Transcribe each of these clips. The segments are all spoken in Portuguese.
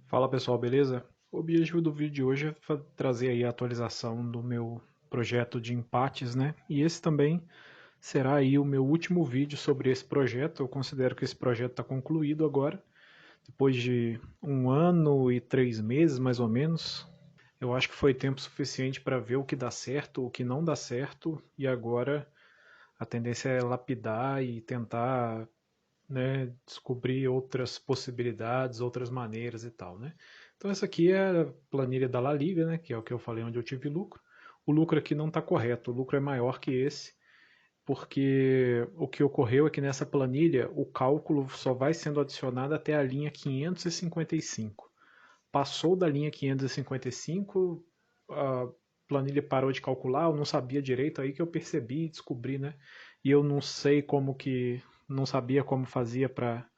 Fala pessoal, beleza? O objetivo do vídeo de hoje é trazer aí a atualização do meu projeto de empates, né? E esse também será aí o meu último vídeo sobre esse projeto. Eu considero que esse projeto está concluído agora, depois de 1 ano e 3 meses mais ou menos. Eu acho que foi tempo suficiente para ver o que dá certo, o que não dá certo, e agora a tendência é lapidar e tentar, né, descobrir outras possibilidades, outras maneiras e tal, né? Então essa aqui é a planilha da La Liga, né, que é o que eu falei onde eu tive lucro. O lucro aqui não está correto, o lucro é maior que esse, porque o que ocorreu é que nessa planilha o cálculo só vai sendo adicionado até a linha 555. Passou da linha 555, a planilha parou de calcular, eu não sabia direito, aí que eu percebi e descobri, né? E eu não sei como que, não sabia como fazia para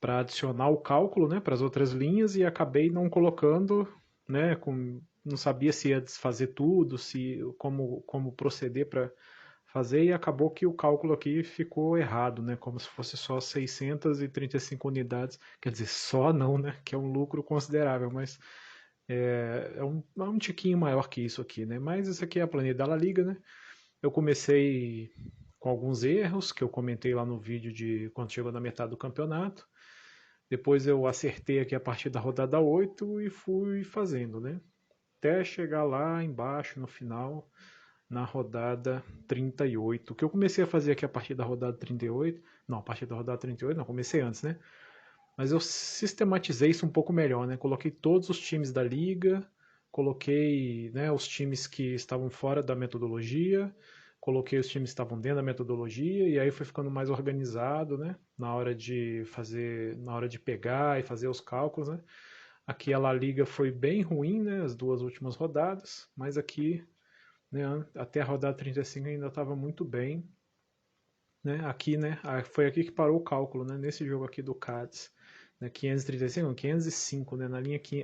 adicionar o cálculo, né, para as outras linhas e acabei não colocando, né, não sabia se ia desfazer tudo, se como proceder para fazer e acabou que o cálculo aqui ficou errado, né, como se fosse só 635 unidades, quer dizer, só não, né, que é um lucro considerável, mas é um tiquinho maior que isso aqui, né, mas isso aqui é a planilha da La Liga, né, eu comecei com alguns erros que eu comentei lá no vídeo de quando chegou na metade do campeonato. Depois eu acertei aqui a partir da rodada 8 e fui fazendo, né? Até chegar lá embaixo no final, na rodada 38. O que eu comecei a fazer aqui a partir da rodada 38, não, a partir da rodada 38, não, comecei antes, né? Mas eu sistematizei isso um pouco melhor, né? Coloquei todos os times da liga, coloquei, né, os times que estavam fora da metodologia, coloquei os times que estavam dentro da metodologia e aí foi ficando mais organizado, né? Na hora de fazer, na hora de pegar e fazer os cálculos, né? Aqui a La Liga foi bem ruim, né? As duas últimas rodadas, mas aqui, né, até a rodada 35 ainda estava muito bem, né? Aqui, né? Foi aqui que parou o cálculo, né? Nesse jogo aqui do Cádiz, né? 535, não, 505, né?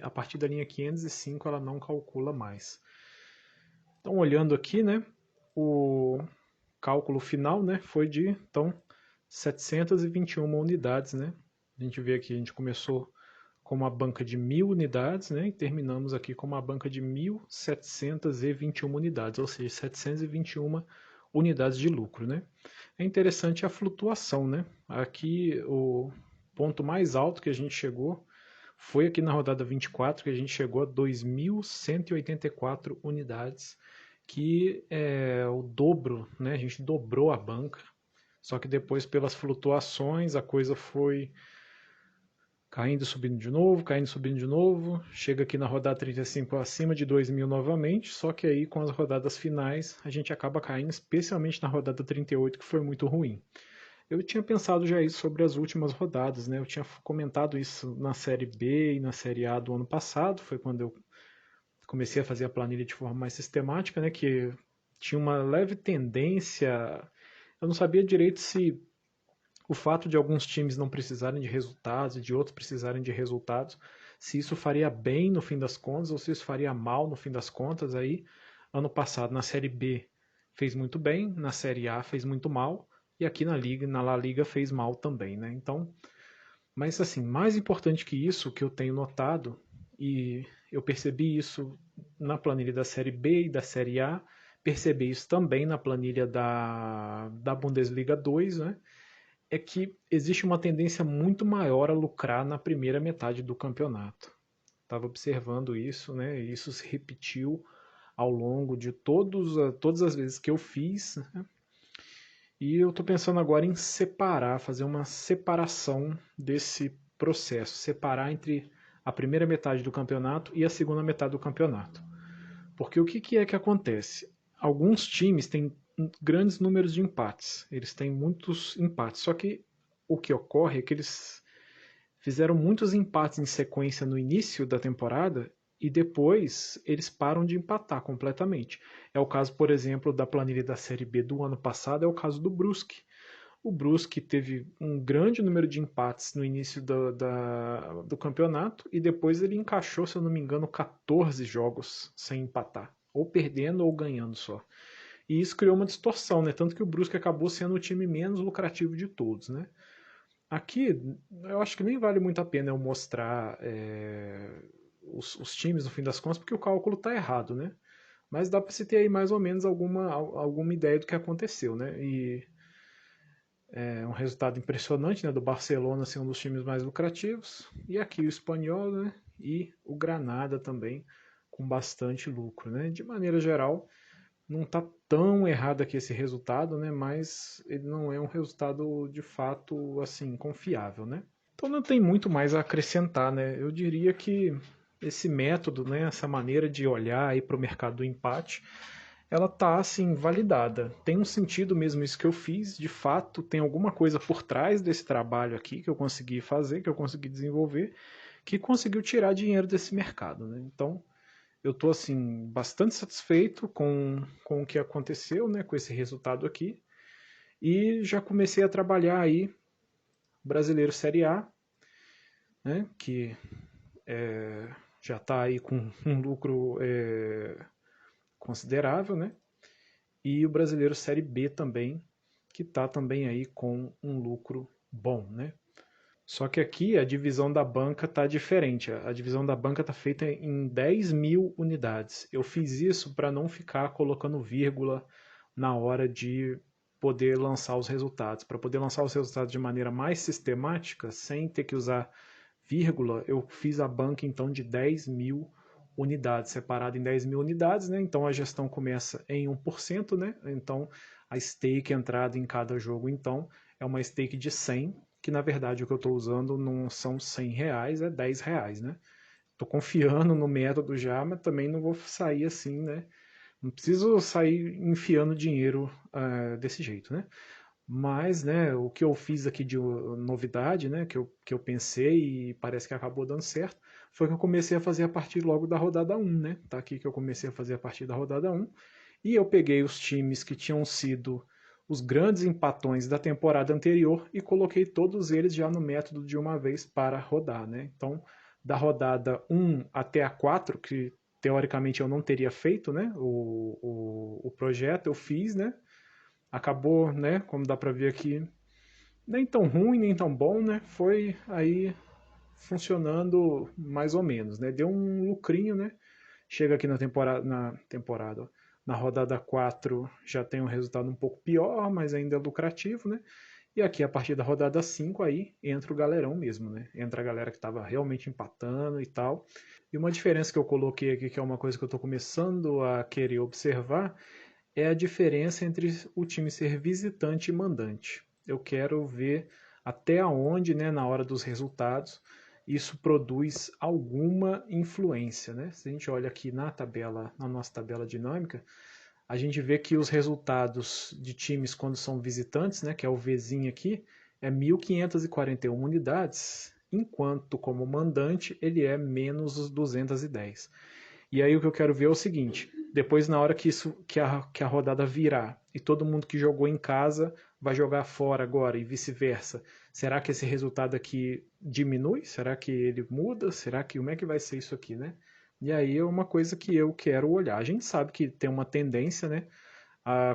A partir da linha 505 ela não calcula mais. Então, olhando aqui, né? O cálculo final, né? Foi de, então, 721 unidades, né? A gente vê aqui, a gente começou com uma banca de 1.000 unidades, né? E terminamos aqui com uma banca de 1.721 unidades, ou seja, 721 unidades de lucro, né? É interessante a flutuação, né? Aqui o ponto mais alto que a gente chegou foi aqui na rodada 24, que a gente chegou a 2.184 unidades, que é o dobro, né? A gente dobrou a banca. Só que depois, pelas flutuações, a coisa foi caindo, subindo de novo, caindo, subindo de novo. Chega aqui na rodada 35 acima de 2.000 novamente, só que aí com as rodadas finais a gente acaba caindo, especialmente na rodada 38, que foi muito ruim. Eu tinha pensado já isso sobre as últimas rodadas, né? Eu tinha comentado isso na Série B e na Série A do ano passado, foi quando eu comecei a fazer a planilha de forma mais sistemática, né? Que tinha uma leve tendência. Eu não sabia direito se o fato de alguns times não precisarem de resultados e de outros precisarem de resultados, se isso faria bem no fim das contas ou se isso faria mal no fim das contas. Aí, ano passado, na Série B fez muito bem, na Série A fez muito mal e aqui na Liga, na La Liga fez mal também, né? Então, mas assim, mais importante que isso que eu tenho notado e eu percebi isso na planilha da Série B e da Série A, percebi isso também na planilha da Bundesliga 2, né? É que existe uma tendência muito maior a lucrar na primeira metade do campeonato. Estava observando isso, né? E isso se repetiu ao longo de todas as vezes que eu fiz, né? E eu estou pensando agora em separar, fazer uma separação desse processo, separar entre a primeira metade do campeonato e a segunda metade do campeonato. Porque o que é que acontece? Alguns times têm grandes números de empates, eles têm muitos empates, só que o que ocorre é que eles fizeram muitos empates em sequência no início da temporada e depois eles param de empatar completamente. É o caso, por exemplo, da planilha da Série B do ano passado, é o caso do Brusque. O Brusque teve um grande número de empates no início do campeonato e depois ele encaixou, se eu não me engano, 14 jogos sem empatar, ou perdendo ou ganhando só. E isso criou uma distorção, né? Tanto que o Brusque acabou sendo o time menos lucrativo de todos, né? aqui eu acho que nem vale muito a pena eu mostrar os times no fim das contas, porque o cálculo está errado, né? Mas dá para se ter aí mais ou menos alguma ideia do que aconteceu, né? E é um resultado impressionante, né? Do Barcelona ser um dos times mais lucrativos. E aqui o Espanhol, né? E o Granada também com bastante lucro, né? De maneira geral, não está tão errado aqui esse resultado, né? Mas ele não é um resultado de fato assim confiável, né? Então não tem muito mais a acrescentar, né? Eu diria que esse método, né, essa maneira de olhar aí para o mercado do empate, ela tá assim validada. Tem um sentido mesmo isso que eu fiz, de fato, tem alguma coisa por trás desse trabalho aqui que eu consegui fazer, que eu consegui desenvolver, que conseguiu tirar dinheiro desse mercado, né? Então, eu estou assim bastante satisfeito com o que aconteceu, né, com esse resultado aqui, e já comecei a trabalhar aí Brasileiro Série A, né, que já está aí com um lucro considerável, né? E o Brasileiro Série B também, que está também aí com um lucro bom, né? Só que aqui a divisão da banca está diferente. A divisão da banca está feita em 10 mil unidades. Eu fiz isso para não ficar colocando vírgula na hora de poder lançar os resultados. Para poder lançar os resultados de maneira mais sistemática, sem ter que usar vírgula, eu fiz a banca então de 10 mil unidades, separada em 10 mil unidades, né? Então a gestão começa em 1%, né? Então a stake entrada em cada jogo, então, é uma stake de 100, que na verdade o que eu estou usando não são 100 reais, é 10 reais, né? Estou confiando no método já, mas também não vou sair assim, né? Não preciso sair enfiando dinheiro desse jeito, né? Mas, né, o que eu fiz aqui de novidade, né, que eu pensei e parece que acabou dando certo, foi que eu comecei a fazer a partir logo da rodada um, né? Tá aqui que eu comecei a fazer a partir da rodada um. E eu peguei os times que tinham sido os grandes empatões da temporada anterior e coloquei todos eles já no método de uma vez para rodar, né? Então, da rodada um até a 4, que teoricamente eu não teria feito, né, o projeto, eu fiz, né? Acabou, né, como dá para ver aqui, nem tão ruim, nem tão bom, né? Foi aí funcionando mais ou menos, né? Deu um lucrinho, né? Chega aqui na temporada, na rodada 4 já tem um resultado um pouco pior, mas ainda é lucrativo, né? E aqui a partir da rodada 5 aí entra o galerão mesmo, né? Entra a galera que estava realmente empatando e tal. E uma diferença que eu coloquei aqui, que é uma coisa que eu estou começando a querer observar, é a diferença entre o time ser visitante e mandante. Eu quero ver até onde, né, na hora dos resultados, isso produz alguma influência, né? Se a gente olha aqui na tabela, na nossa tabela dinâmica, a gente vê que os resultados de times quando são visitantes, né, que é o Vzinho aqui, é 1.541 unidades, enquanto como mandante ele é menos 210. E aí o que eu quero ver é o seguinte: depois na hora que a rodada virar e todo mundo que jogou em casa vai jogar fora agora e vice-versa, será que esse resultado aqui diminui? Será que ele muda? Será que como é que vai ser isso aqui, né? E aí é uma coisa que eu quero olhar. A gente sabe que tem uma tendência, né?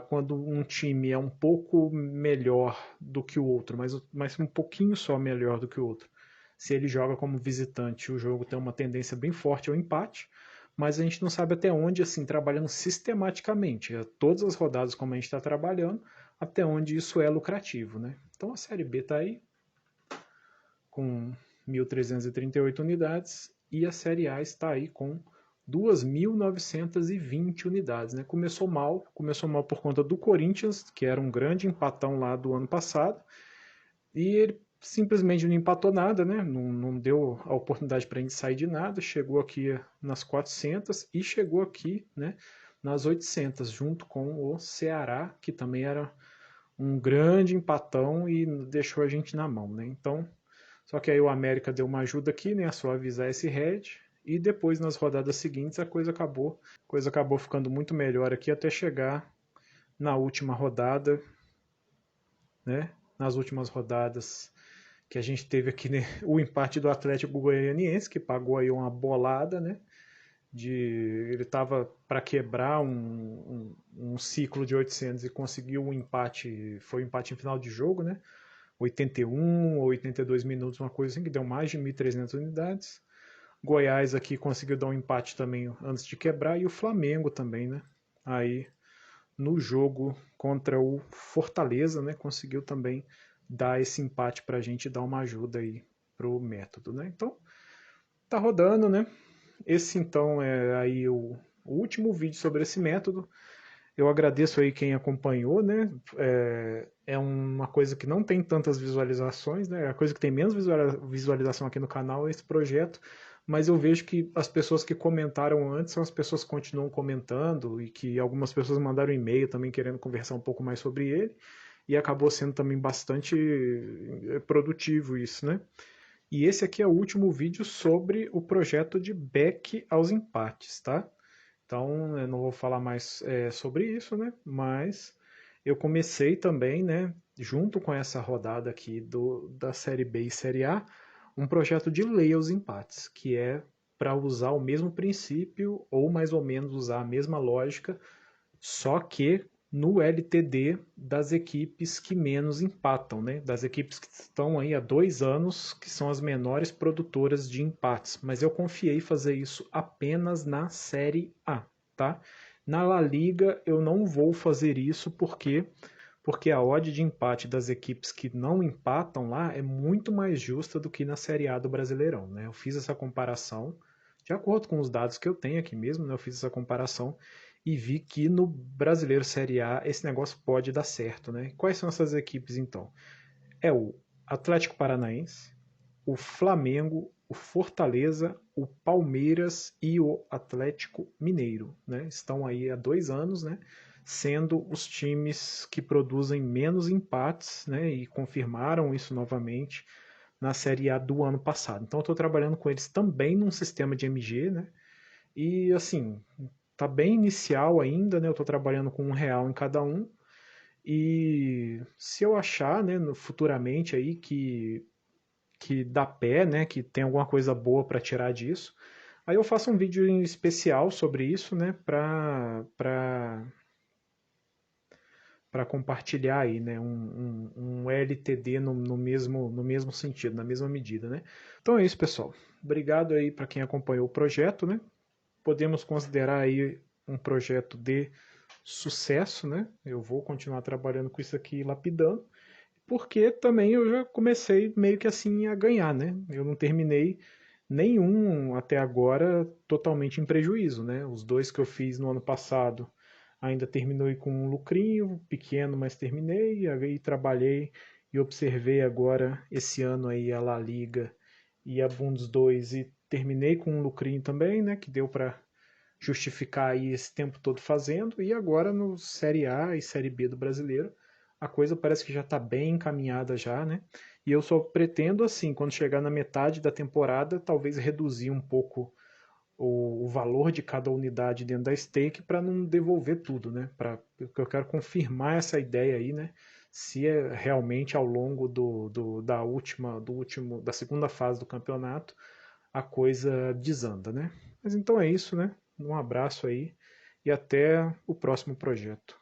Quando um time é um pouco melhor do que o outro, mas um pouquinho só melhor do que o outro. Se ele joga como visitante, o jogo tem uma tendência bem forte ao empate, mas a gente não sabe até onde, assim, trabalhando sistematicamente, todas as rodadas como a gente está trabalhando, até onde isso é lucrativo, né? Então a Série B está aí com 1.338 unidades e a Série A está aí com 2.920 unidades, né? Começou mal por conta do Corinthians, que era um grande empatão lá do ano passado, e ele simplesmente não empatou nada, né? Não deu a oportunidade para a gente sair de nada, chegou aqui nas 400 e chegou aqui, né, nas 800, junto com o Ceará, que também era um grande empatão e deixou a gente na mão, né? Então, só que aí o América deu uma ajuda aqui, né, a suavizar esse head, e depois nas rodadas seguintes a coisa acabou ficando muito melhor aqui até chegar na última rodada, né? Nas últimas rodadas que a gente teve aqui, né, o empate do Atlético Goianiense, que pagou aí uma bolada, né? Ele estava para quebrar um ciclo de 800 e conseguiu um empate, foi um empate em final de jogo, né? 81 ou 82 minutos, uma coisa assim, que deu mais de 1.300 unidades. Goiás aqui conseguiu dar um empate também antes de quebrar, e o Flamengo também, né? Aí no jogo contra o Fortaleza, né? Conseguiu também dar esse empate pra gente e dar uma ajuda aí pro método, né? Então, tá rodando, né? Esse então é aí o último vídeo sobre esse método. Eu agradeço aí quem acompanhou, né? É uma coisa que não tem tantas visualizações, né? A coisa que tem menos visualização aqui no canal é esse projeto, mas eu vejo que as pessoas que comentaram antes são as pessoas que continuam comentando e que algumas pessoas mandaram e-mail também querendo conversar um pouco mais sobre ele, e acabou sendo também bastante produtivo isso, né? E esse aqui é o último vídeo sobre o projeto de back aos empates, tá? Então, eu não vou falar mais sobre isso, né? Mas eu comecei também, né, junto com essa rodada aqui da Série B e Série A, um projeto de lei aos empates, que é para usar o mesmo princípio, ou mais ou menos usar a mesma lógica, só que no LTD das equipes que menos empatam, né? Das equipes que estão aí há 2 anos, que são as menores produtoras de empates. Mas eu confiei fazer isso apenas na Série A, tá? Na La Liga eu não vou fazer isso porque a odd de empate das equipes que não empatam lá é muito mais justa do que na Série A do Brasileirão, né? Eu fiz essa comparação de acordo com os dados que eu tenho aqui mesmo, né? Eu fiz essa comparação e vi que no Brasileiro Série A esse negócio pode dar certo, né? Quais são essas equipes então? É o Atlético Paranaense, o Flamengo, o Fortaleza, o Palmeiras e o Atlético Mineiro, né? Estão aí há 2 anos, né? Sendo os times que produzem menos empates, né? E confirmaram isso novamente na Série A do ano passado. Então eu estou trabalhando com eles também num sistema de MG, né? E assim, tá bem inicial ainda, né? Eu estou trabalhando com R$ 1 em cada um. E se eu achar, né, futuramente aí que dá pé, né, que tem alguma coisa boa para tirar disso, aí eu faço um vídeo em especial sobre isso, né, para compartilhar aí, né, um LTD no mesmo sentido, na mesma medida, né. Então é isso, pessoal. Obrigado aí para quem acompanhou o projeto, né. Podemos considerar aí um projeto de sucesso, né. Eu vou continuar trabalhando com isso aqui lapidando, porque também eu já comecei meio que assim a ganhar, né? Eu não terminei nenhum até agora totalmente em prejuízo, né? Os dois que eu fiz no ano passado ainda terminei com um lucrinho pequeno, mas terminei, aí trabalhei e observei agora esse ano aí a La Liga e a Bundes 2 e terminei com um lucrinho também, né? Que deu para justificar aí esse tempo todo fazendo, e agora no Série A e Série B do Brasileiro, a coisa parece que já está bem encaminhada já, né? E eu só pretendo, assim, quando chegar na metade da temporada, talvez reduzir um pouco o valor de cada unidade dentro da stake para não devolver tudo, né? Porque eu quero confirmar essa ideia aí, né? Se é realmente ao longo da segunda fase do campeonato a coisa desanda, né? Mas então é isso, né? Um abraço aí e até o próximo projeto.